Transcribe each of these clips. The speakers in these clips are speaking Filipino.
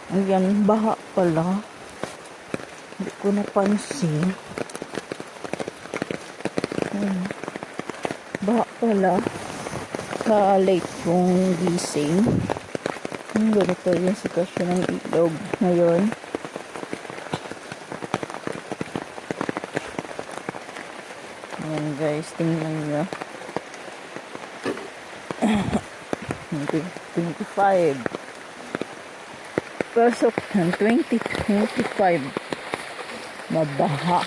Ayan, baha pala. Hindi ko napansin. Ayan, baha pala. Sa late kong gising. Ganito yung sitwasyon ng ilog ngayon. Ayan guys, tingnan nyo. 25. Pasok ng 2025. Mabaha.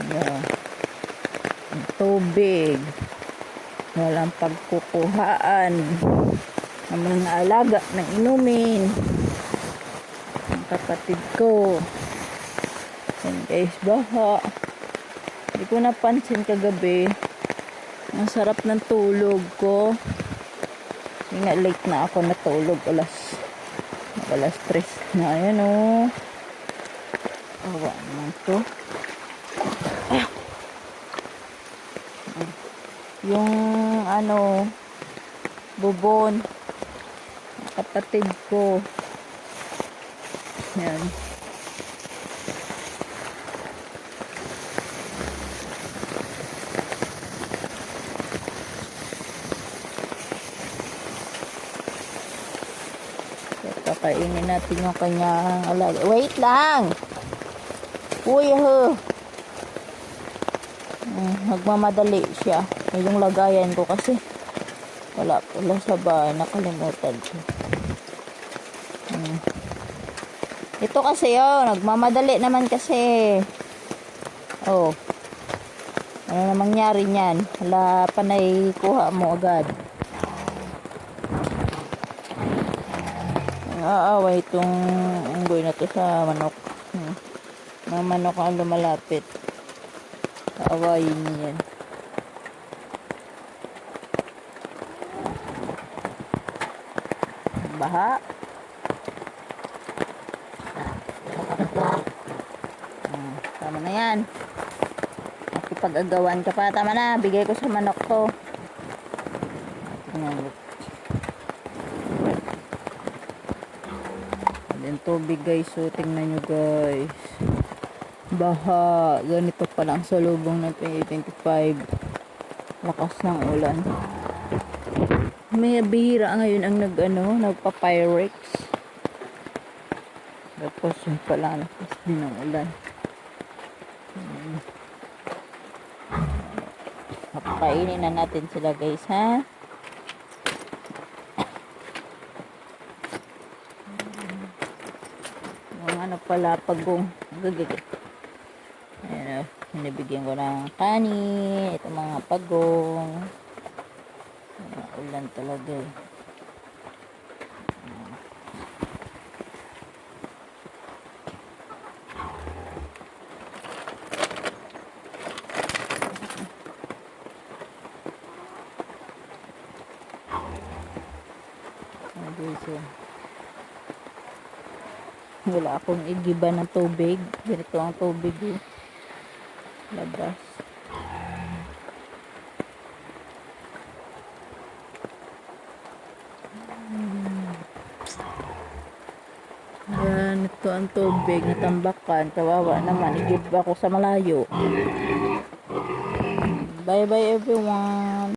Yeah. Ang tubig. Walang pagkukuhaan ng mga alaga ng inumin. Ang kapatid ko. Yan guys, baha. Hindi ko napansin kagabi. Ang sarap ng tulog ko. Hindi late na ako natulog. Alas 3 na. Ayan o. Awa naman to. Yung bubon. Kapatid ko. Yan. Kakainin natin yung kanyang alaga. Wait lang! Uy, nagmamadali siya. Yung lagayan ko kasi wala pala sa bahay. Nakalimutan ko. Ito kasi nagmamadali naman kasi. Oh. Ano na mangyari niyan? Wala panay kuha mo agad. Aaway itong unggoy na to sa manok. Mga manok ang lumalapit. Aawayin niya yan. Baha. Tama na yan. Nakipag-agawan ka pa. Tama na. Bigay ko sa manok ko. Ayan tubig guys. So tingnan nyo guys. Baha. Ganito pa lang sa lubong ng 2025. Lakas ng ulan. May bihira ngayon ang nagpa-pyrex. Tapos yung pala lakas din ng ulan. Kainin na natin sila guys ha. Yung pala pagong gagagit. Ayan, hinibigyan ko ng kanin. Ito mga pagong. Ulan talaga eh. Wala akong igiba ng tubig. Ganito ang tubig eh. Labas. Yan, ito ang tubig natambakan. Kawawa naman, igib ako sa malayo. Bye bye everyone.